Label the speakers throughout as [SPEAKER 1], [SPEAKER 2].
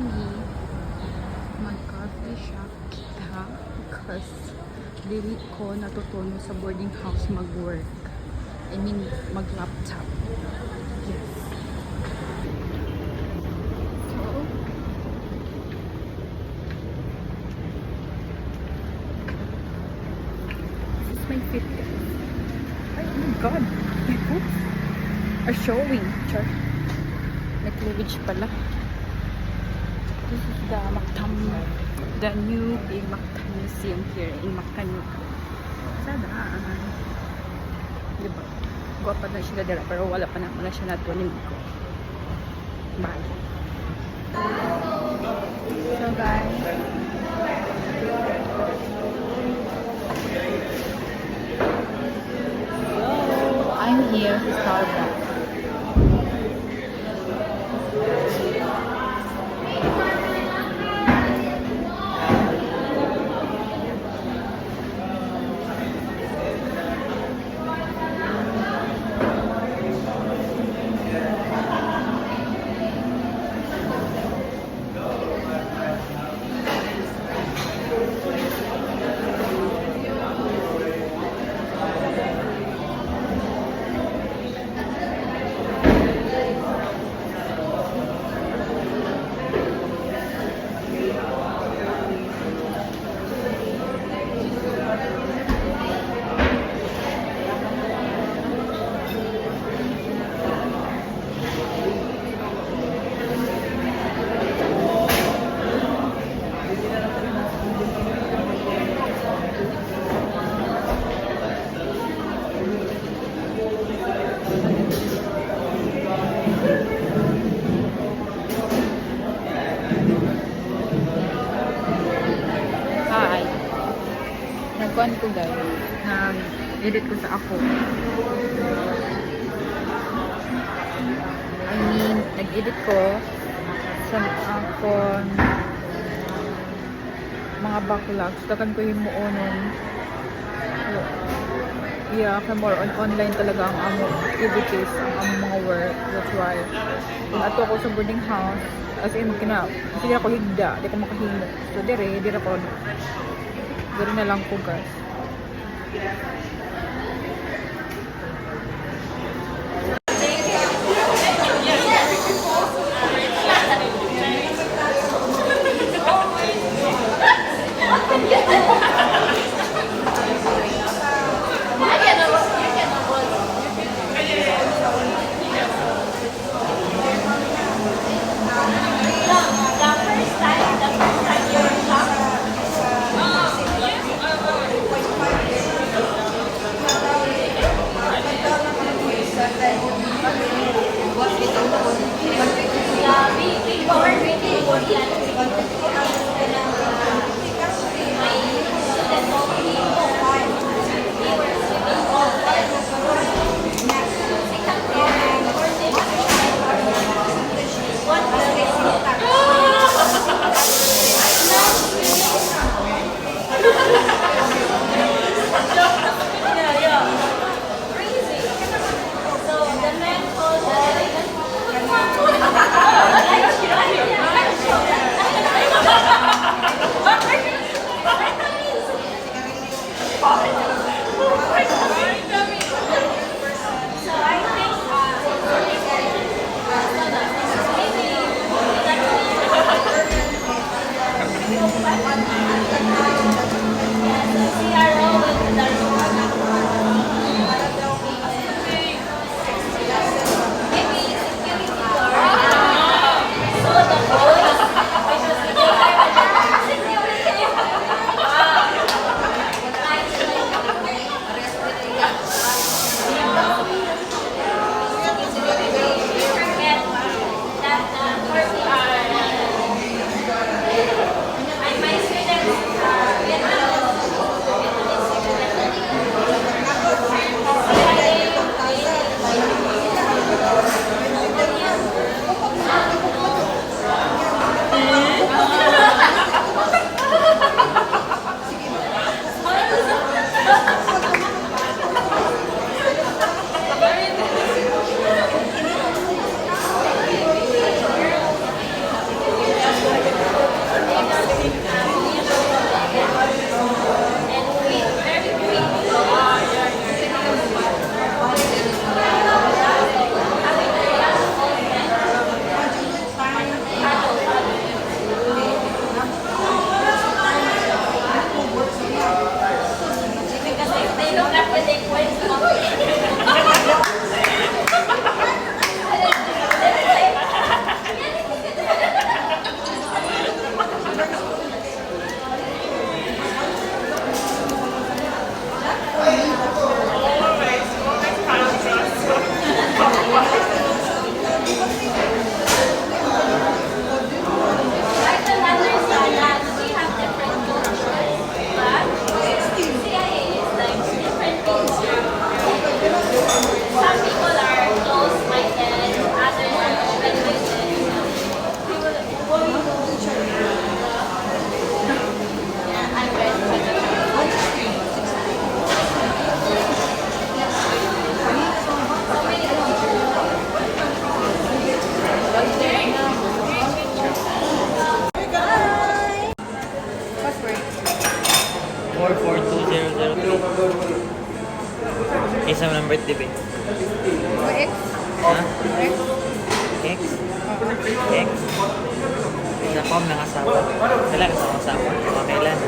[SPEAKER 1] me mag-coffee shop kita because dili ko natutunan sa boarding house mag-work. I mean, mag-laptop. Yes. So, this is my fit. Ay, oh my god. My boots are showing. Char. May cleavage pala. This is the new big Mactan Museum here in Mactan. Sada. Diba? Guwapa na sila dala pero wala pa naman na siya natunin ko. Bye. So guys. So, I'm here to Starbucks. Nagkuhan ko guys, nag-edit ko sa ako. I mean, nag-edit ko sa akong mga backlogs. Takan ko yung muunon. So, yeah, more on online talaga ang among activities, ang mga work. That's why, kung ato ako sa boarding house, as in, kasi ako higda, di ko makahimo. So, dire ko. Dari na lang po guys.
[SPEAKER 2] ng birthday ba?
[SPEAKER 1] May ex.
[SPEAKER 2] Ha?
[SPEAKER 1] Ex.
[SPEAKER 2] X? X? Isa ko ang nangasawa. Kailan ka sa asawa? O kailan?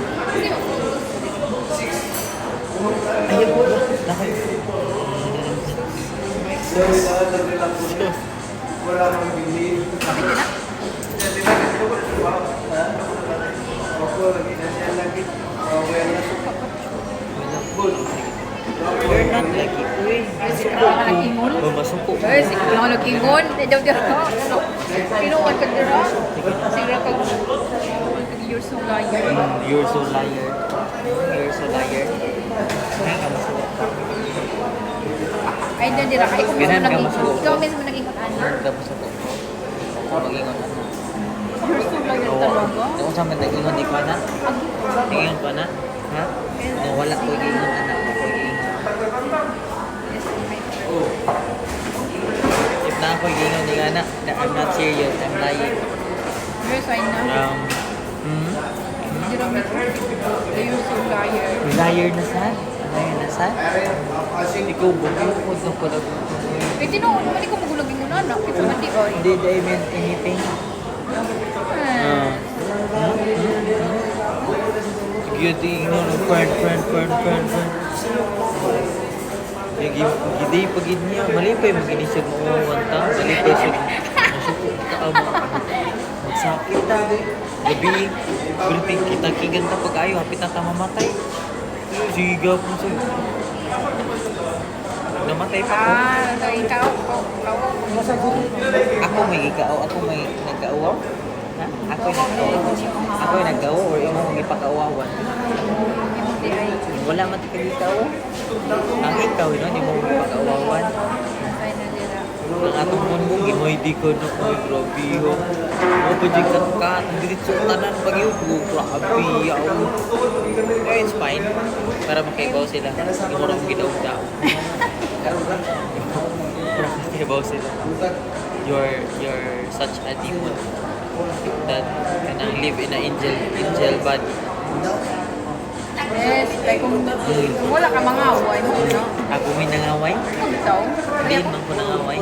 [SPEAKER 2] Ayun po. Nakay.
[SPEAKER 1] Kapit na?
[SPEAKER 2] You're not lucky. Uy.
[SPEAKER 1] Ikaw ka nag-ingon?
[SPEAKER 2] O, masuko.
[SPEAKER 1] Guys, ikaw ka nag-ingon. Daw dira ka. Pinuwan ka dira. Sigra ka. You're so liar.
[SPEAKER 2] You're so liar. You're so liar. Ngayon ka masuko.
[SPEAKER 1] Ay, daw dira ka. Ikaw mismo
[SPEAKER 2] Ganun ka
[SPEAKER 1] nag-ingon.
[SPEAKER 2] masuko.
[SPEAKER 1] Ikaw mismo nag-ingon, Ana.
[SPEAKER 2] You're the masuko. Ako mag-ingon ano.
[SPEAKER 1] You're so liar
[SPEAKER 2] Oo.
[SPEAKER 1] talaga.
[SPEAKER 2] Kung saan man nag-ingon di ko na? Nag-ingon ko na? Ha? No, wala ko i-ingon anak. Ako i-ingon. If na ako i-ingon di ka na, I'm not serious. I'm lying.
[SPEAKER 1] You're so na.
[SPEAKER 2] Hmm?
[SPEAKER 1] Dira mo. You're so liar.
[SPEAKER 2] Liar na saan? Liar na saan? Ikaw bukod ko doon ko lang.
[SPEAKER 1] Eh, tinuon mo, di ko magulag yung anak. Ito man di oy.
[SPEAKER 2] Did I mean anything? Sige, tingin ng friend. Gidi pagid niya. Mali pa yung mag-inisip mo. Wanta. Mali pa yung masukot ka mo. Magsakit na. Gabi. Berting kita kiganta pag ayaw. Hapit na mamatay. Sige po sa'yo. Namatay pa ko.
[SPEAKER 1] So ikaw.
[SPEAKER 2] Ako may gigao. Ako may nagkauwaw. Ha? Ako yung nagkauwaw. Ako yung nagkauwaw or imo mong ipakauwawan.
[SPEAKER 1] Hindi ay.
[SPEAKER 2] Wala man ti kagikaw. Ang ikaw no, di mo ipakauwawan.
[SPEAKER 1] Ay, na dira.
[SPEAKER 2] Ang atong mundo gimoy di ko no ko grabe ho. Mo pa jig ka ang diretso tanan pag iyo grabe yaw. Eh, it's fine. Para makaibaw sila. Hindi mo rin ginaw-daw. Para makaibaw sila. You're such a demon that can live in an angel body.
[SPEAKER 1] Yes, like kung wala ka mga away mo, no?
[SPEAKER 2] Ako may nangaway?
[SPEAKER 1] Ikaw?
[SPEAKER 2] Din man ko nangaway?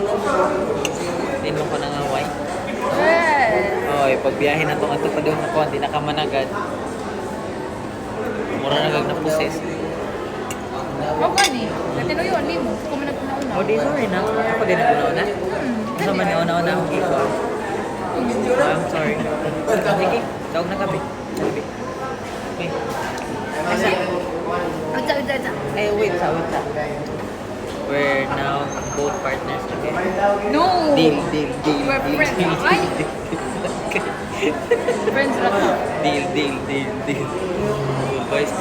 [SPEAKER 2] Din man ko nangaway?
[SPEAKER 1] Yes.
[SPEAKER 2] Oy, pagbiyahe na to ato pa doon ako, hindi nakamanagad. Mura nagag na poses.
[SPEAKER 1] O gani, katinuyon ni mo. Kung man nagkunauna.
[SPEAKER 2] Oh, di sorry na. Ako din naguna-una. Isa man na una-una akong ikaw. I'm sorry. Sige, tawag na kami. Sabi. Okay. Asa?
[SPEAKER 1] Uta.
[SPEAKER 2] Eh, wait sa. We're now both partners, okay?
[SPEAKER 1] No!
[SPEAKER 2] Deal.
[SPEAKER 1] We're friends. Ay! Friends lang.
[SPEAKER 2] Deal. Boys.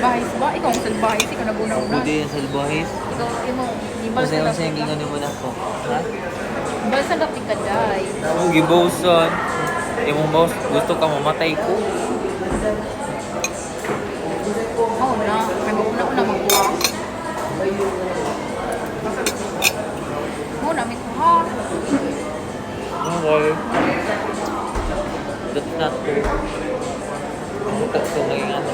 [SPEAKER 1] Bahis ba? Ikaw ang salbahis. Ikaw naguna-una.
[SPEAKER 2] Budi yung salbahis.
[SPEAKER 1] Ikaw, imo. Ibal
[SPEAKER 2] Kasi
[SPEAKER 1] sa
[SPEAKER 2] yung sayang ginganin mo na ako. Ha?
[SPEAKER 1] Ibal sa dapit ka, day.
[SPEAKER 2] Oh, gibawsan. Yung boss, gusto ka mamatay ko.
[SPEAKER 1] Oo na. Kaya maguna-una magkuha. Oo na, may kuha.
[SPEAKER 2] Okay. That's not true. Ang buka ko naging ano.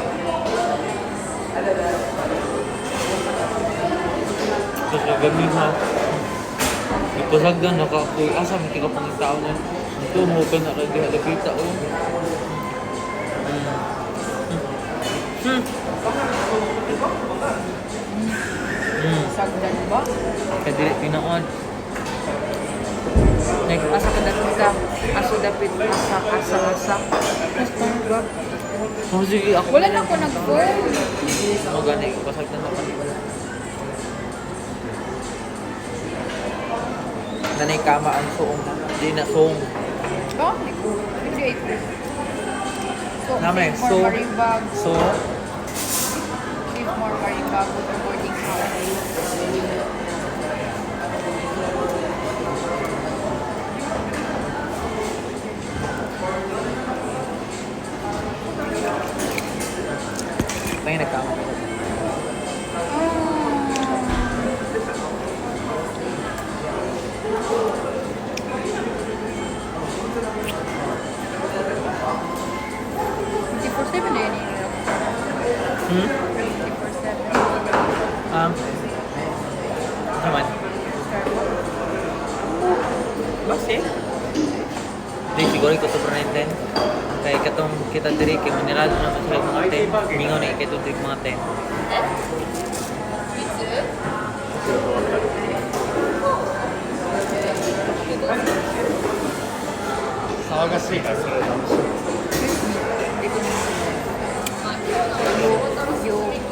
[SPEAKER 2] Tapos nagami ha. Ipasagdan na ka ako. Asa may tika pang tao na. Ito mo ka na kaya halapita o.
[SPEAKER 1] Sagdan ba?
[SPEAKER 2] Kadili pinoon.
[SPEAKER 1] Asa ka dapit ka. Aso dapit asa.
[SPEAKER 2] Oh, sige ako.
[SPEAKER 1] Wala na ako nag-phone.
[SPEAKER 2] Ano gani? Ipasagdan na pa. Nanay kama ang suong. Di na suong.
[SPEAKER 1] Oh, hindi ito. So,
[SPEAKER 2] Name,
[SPEAKER 1] save more
[SPEAKER 2] so-
[SPEAKER 1] carry bag.
[SPEAKER 2] So,
[SPEAKER 1] Save more carry bag with the boarding house.
[SPEAKER 2] may nagkama ko.
[SPEAKER 1] Hindi for 7 na yun.
[SPEAKER 2] Hmm?
[SPEAKER 1] 24/7.
[SPEAKER 2] naman. Base. Di siguro ko to permanente. Kaya katong kita diri kay mineral naman sila mga 10. Mingaw na ikay diri mga 10.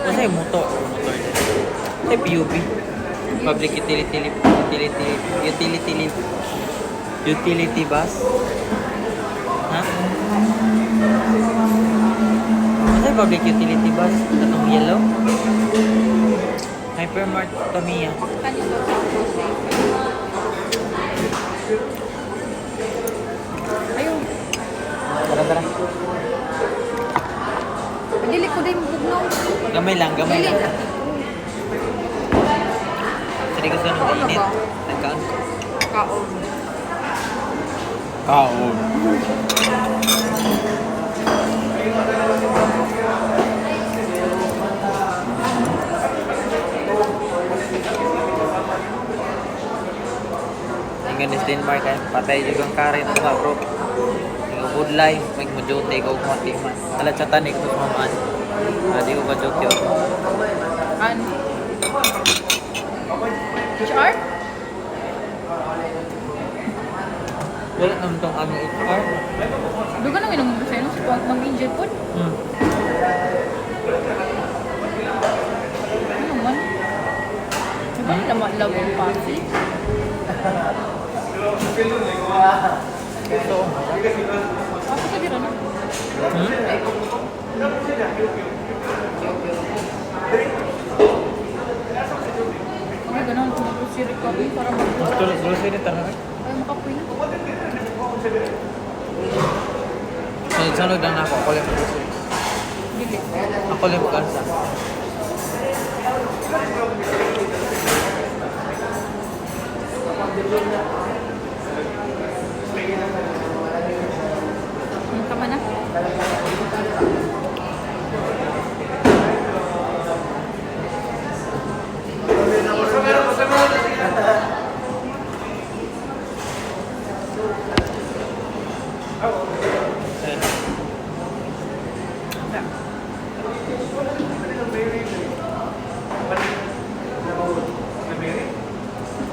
[SPEAKER 2] Kasi motor. Ay PUB. Public utility bus. Ha? Ano public utility bus? Katong yellow? Hypermart Tamiya.
[SPEAKER 1] Ayun.
[SPEAKER 2] Tara.
[SPEAKER 1] Dili ko din bugnaw.
[SPEAKER 2] Gamay lang.
[SPEAKER 1] Dili.
[SPEAKER 2] Hindi ko sa init. Nagkaan ko.
[SPEAKER 1] Kaon.
[SPEAKER 2] Kaon. Hinggan is Denmark ay patay juga ang karin ito nga bro. Yung budlay, may mujote ko kung mati man. Alat sa tanik ito mamaan. Di ko ka joke yun.
[SPEAKER 1] An. HR?
[SPEAKER 2] Wala naman itong aming HR.
[SPEAKER 1] Duga nang inong sa inyo, si Mang Angel po. Ano man? Diba nila ma-love yung pasi?
[SPEAKER 2] So,
[SPEAKER 1] Ako sa dira na. Ay, ganun. Mag-grocery ko para mag-grocery.
[SPEAKER 2] grocery tara.
[SPEAKER 1] Ay, makapoy na.
[SPEAKER 2] Sunod lang na ako. Ako lang grocery.
[SPEAKER 1] Dili.
[SPEAKER 2] Ako lang kansa.
[SPEAKER 1] Ang kama na.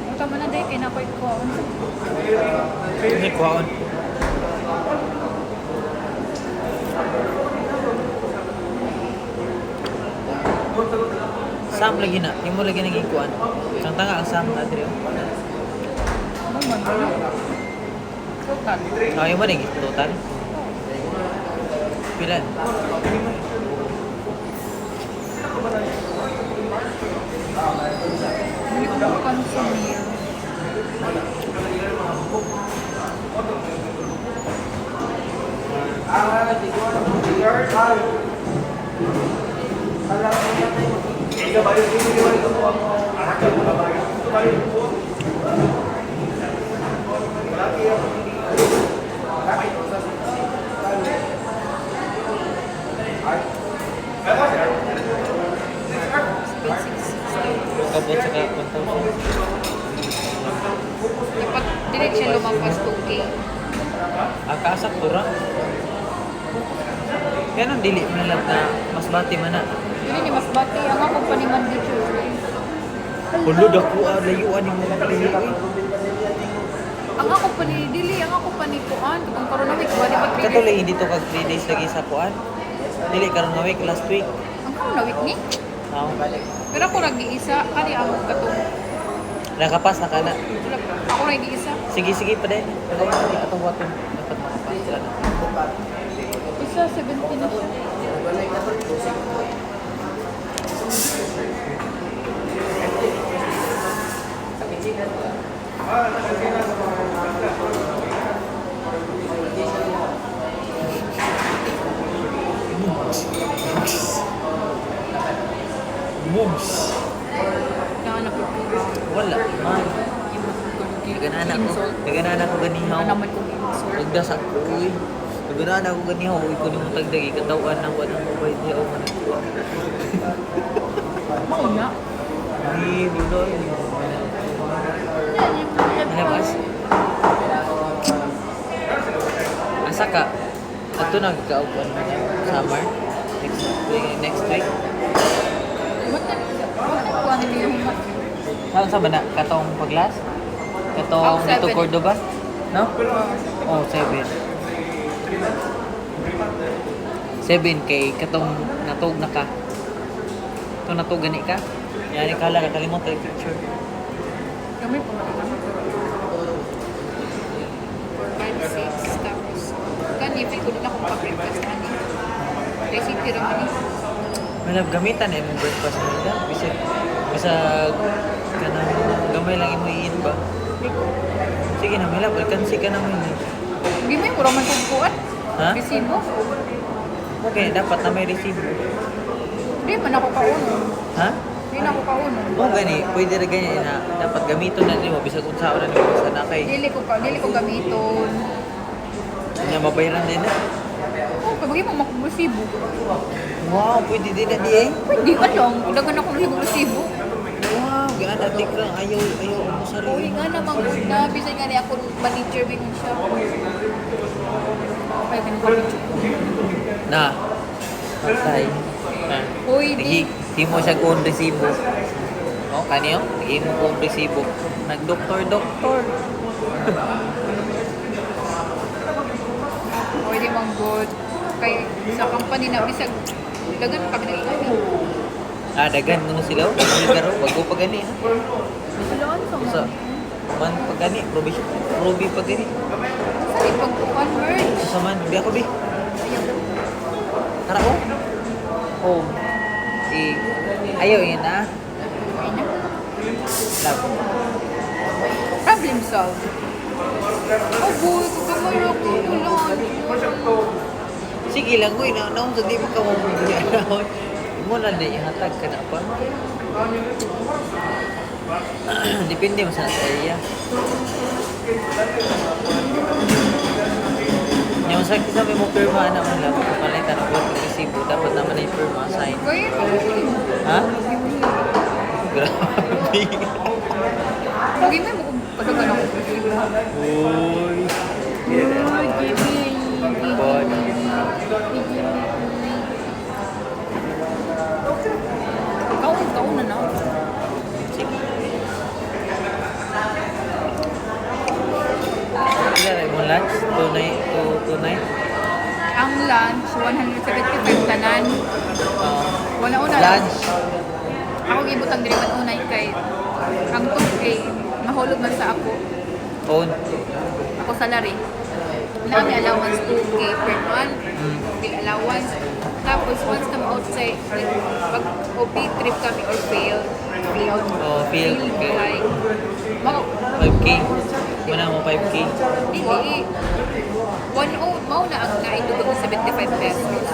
[SPEAKER 1] Ang kama na dahil kinakoy ko.
[SPEAKER 2] Ini kuhaon. Sam lagi na. Yung mo lagi nang ikuan. Ang tanga ang Sam na diri.
[SPEAKER 1] Ano man? Total.
[SPEAKER 2] Yung mo nang total. Pilan?
[SPEAKER 1] Hindi ko consume.
[SPEAKER 2] Kabot sa 1,000.
[SPEAKER 1] Dapat direct siya lumampas 2K.
[SPEAKER 2] Akasak tura. Yan ang dili man lang na mas bati man na.
[SPEAKER 1] Hindi ni mas bati. Ang ako pa ni Mandy Tuesday.
[SPEAKER 2] Kulo dako layuan yung mga pilihan.
[SPEAKER 1] Ang ako pa ni Dili. Ang ako pa ni Kuan. Ang corona week ba? Di ba 3 days?
[SPEAKER 2] Katulay hindi to kag 3 days lagi sa kuan. Dili karon nga week last week.
[SPEAKER 1] Ang corona week ni?
[SPEAKER 2] Ako.
[SPEAKER 1] Pero ako nag-iisa. Kani ang katong.
[SPEAKER 2] Nakapas na kana.
[SPEAKER 1] Ako nag-iisa.
[SPEAKER 2] Sige pa din. Pero hindi atong waton dapat makapas sila.
[SPEAKER 1] Isa 70 na siya.
[SPEAKER 2] Moves.
[SPEAKER 1] Kaya po.
[SPEAKER 2] Wala man. Nagana ko ganihaw.
[SPEAKER 1] Ano naman kung insult.
[SPEAKER 2] Nagdasak ko uy. Nagana ko ganihaw uy ko nimo tagdagi katawan nang wala mo bay di ako man.
[SPEAKER 1] Mao na.
[SPEAKER 2] Ni buloy. Dito nagkaupan mo na summer. Next week.
[SPEAKER 1] What na kuha nila yung
[SPEAKER 2] Saan sa ba na? Katong paglas? Katong
[SPEAKER 1] Oh,
[SPEAKER 2] dito
[SPEAKER 1] 7.
[SPEAKER 2] Cordoba? No? Oh, 7. 7 kay katong natug na ka. Katong natug gani ka. Yan ni kala kalimot tayo picture.
[SPEAKER 1] kami po kami. 5, 6, tapos kan if ko na akong pa-breakfast ani. Kasi tira man ni.
[SPEAKER 2] Manap gamitan na imong breakfast mo nila. Bisa kanang gamay lang imo iin ba? Sige na, Mila, alkansi ka naman eh.
[SPEAKER 1] Hindi mo yung kurang man tugpuan.
[SPEAKER 2] Ha?
[SPEAKER 1] Resibo.
[SPEAKER 2] Okay, dapat na may resibo.
[SPEAKER 1] Hindi man ako kauno.
[SPEAKER 2] Ha?
[SPEAKER 1] Hindi na ako kauno.
[SPEAKER 2] Oo, gani. Pwede rin ganyan na dapat gamiton na nila. Bisa kung saan na nila sa nakay.
[SPEAKER 1] Dili ko gamiton.
[SPEAKER 2] Kanya mabayaran din na.
[SPEAKER 1] Oh, pag mo makubusibo.
[SPEAKER 2] Wow, pwede din na di eh.
[SPEAKER 1] Pwede ka lang. Dagan akong resibo.
[SPEAKER 2] Wow, gana dik lang. Ayaw mo sa
[SPEAKER 1] Uy,
[SPEAKER 2] rin.
[SPEAKER 1] nga naman good na. Bisan nga niya ako manager din siya. Ay, pinapapicture ko.
[SPEAKER 2] Na. Patay.
[SPEAKER 1] Uy, di.
[SPEAKER 2] Di mo siya kung resibo. O, kanyo? Di mo kung resibo. Nag-doktor.
[SPEAKER 1] Uy, di mang good. Kay sa company na bisag dagan kami na ingani.
[SPEAKER 2] Ah, dagan mo sila. Garo, bago pa gani ha.
[SPEAKER 1] Suloan sa
[SPEAKER 2] Sa man pa gani, probi pa gani.
[SPEAKER 1] Saan yung pag-convert?
[SPEAKER 2] Sa man, di ako bi.
[SPEAKER 1] Ayaw.
[SPEAKER 2] Tara oh. Oh. Ayaw yun ah.
[SPEAKER 1] Ay na.
[SPEAKER 2] Love.
[SPEAKER 1] Problem solved. Oh boy, kagamay ako. Tulan.
[SPEAKER 2] Sige lang, uy, naon sa di mo ka mamumulya. Mo na di, hatag ka na pa. Depende mo sa iya. Yung sa kisa may mo pirma na mo lang, palitan ng work resibo, dapat naman ay pirma, sign.
[SPEAKER 1] Gaya pa yun.
[SPEAKER 2] Ha? Grabe.
[SPEAKER 1] Lagi mo yung padagan ako.
[SPEAKER 2] Uy.
[SPEAKER 1] Uy, Jimmy.
[SPEAKER 2] Boy.
[SPEAKER 1] Kaun na na.
[SPEAKER 2] Sige. Ilan mo lunch? Tunay?
[SPEAKER 1] Ang lunch, 175 tanan. Wala una.
[SPEAKER 2] Lunch.
[SPEAKER 1] Ako gibutang diri man unay kay ang 2K mahulog man sa ako.
[SPEAKER 2] Phone.
[SPEAKER 1] Ako salary. Nami allowance 2K per month. Bill allowance. Tapos once na outside, pag OP trip kami or fail.
[SPEAKER 2] Oh, fail. Okay.
[SPEAKER 1] Like, mga
[SPEAKER 2] 5K. Muna mo 5K.
[SPEAKER 1] dili. 1 mao na ang naidugog ng 75 pesos.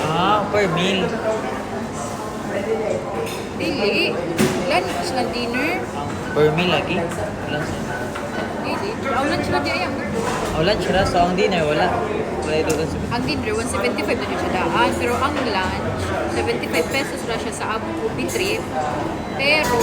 [SPEAKER 2] Ah, per meal.
[SPEAKER 1] Dili. Lunch na dinner.
[SPEAKER 2] Per meal lagi. Lunch.
[SPEAKER 1] Dili. Ang lunch na di ayam.
[SPEAKER 2] Oh, lunch na. So, ang dinner, wala. Wala ito kasi.
[SPEAKER 1] Ang dinner, 175 na siya daan. Pero ang lunch, 75 pesos na siya sa among Ubi trip. Pero,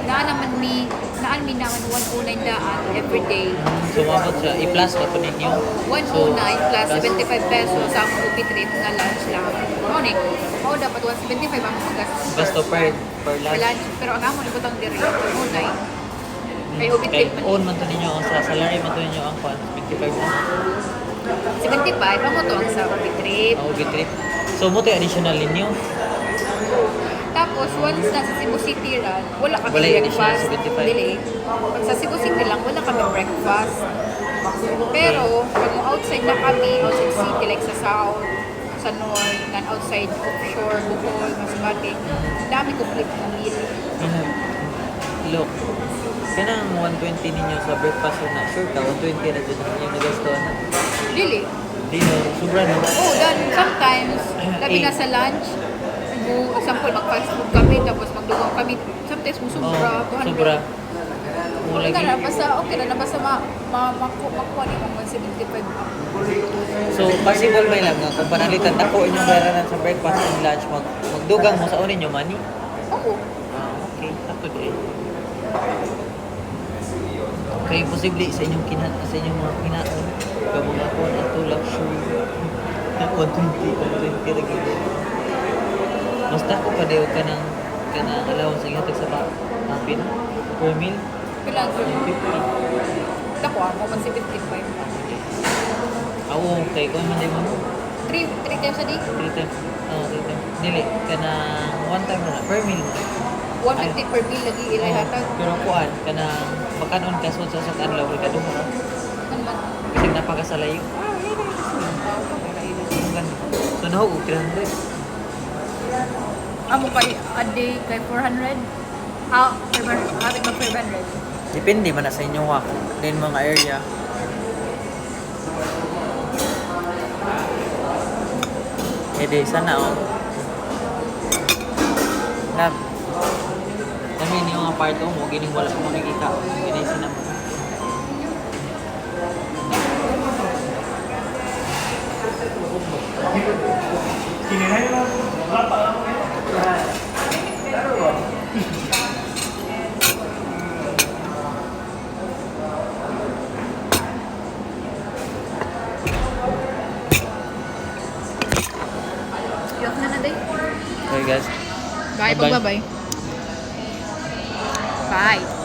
[SPEAKER 1] naan mi naman 109 daan every day.
[SPEAKER 2] Sumabot siya. I-plus na po ninyo.
[SPEAKER 1] 109 plus
[SPEAKER 2] plus
[SPEAKER 1] 75 pesos sa among Ubi trip na lunch lang. Morning, dapat 175 ang magastos.
[SPEAKER 2] Gasto per
[SPEAKER 1] Per
[SPEAKER 2] lunch.
[SPEAKER 1] lunch. Pero ang among ibutang diri, 109. Kay Ubi
[SPEAKER 2] Kay
[SPEAKER 1] trip man.
[SPEAKER 2] own man to ninyo. Sa salary man to ninyo ang 25 na.
[SPEAKER 1] 75, amo to ang sa Ubi trip.
[SPEAKER 2] Ang ubi trip. So, mo to yung additional ninyo.
[SPEAKER 1] Tapos, once nasa Cebu City ran, wala kami
[SPEAKER 2] Wala yung additional
[SPEAKER 1] breakfast.
[SPEAKER 2] 75.
[SPEAKER 1] Dili. Pag sa Cebu City lang, wala kami breakfast. Pero, pag outside na kami, outside city, like sa south, sa north, nan outside offshore, Bohol, Masbate, dami complete na meal.
[SPEAKER 2] Look. Kanang 120 ninyo sa breakfast na. Sure ka, 120 na dyan yung nagastuhan na.
[SPEAKER 1] Dili.
[SPEAKER 2] Di no, sobra no.
[SPEAKER 1] Oh, then sometimes, labi na sa lunch, example, mag-fast food kami, tapos magdugang kami, sometimes mo sobra, 200.
[SPEAKER 2] Sobra. Mo
[SPEAKER 1] Okay
[SPEAKER 2] lagi.
[SPEAKER 1] na, basta okay na, basta makuha ni mo 175.
[SPEAKER 2] So, possible may lang nga kung panalitan ako inyong bayaran sa breakfast and lunch, magdugang mo sa unin nyo money.
[SPEAKER 1] Oo.
[SPEAKER 2] Ah, okay. Ako din. Okay, posible sa inyong mga kinaon. Kamang ako na ito luxury. 120 lagi. Basta ko padeho ka ng allowance sa ihatag sa pin per meal.
[SPEAKER 1] Pila ang
[SPEAKER 2] 50.
[SPEAKER 1] Dako ako, man si 55.
[SPEAKER 2] Ako, kay ko man di mo.
[SPEAKER 1] 3 times a day?
[SPEAKER 2] 3 times. Oo, 3 times. Dili, ka na 1 time na per meal.
[SPEAKER 1] 150 per meal lagi ilay
[SPEAKER 2] Oo,
[SPEAKER 1] hatag.
[SPEAKER 2] pero kuan, ka na makanon ka sa kanlaw, ka dumo na.
[SPEAKER 1] Ano man?
[SPEAKER 2] Kasi napakasalayo. So, nahugog 300.
[SPEAKER 1] Amo kay a day kay 400. How? Habit mag 500.
[SPEAKER 2] Depende man na sa inyo ha. Din mga area. Ede, sana oh. Lab. Kami niyo nga part mo, gining wala ko makikita. Gini sina mo.
[SPEAKER 1] Yok na na day.
[SPEAKER 2] Okay guys.
[SPEAKER 1] Bye,
[SPEAKER 2] Bye-bye.
[SPEAKER 1] bye. Bye.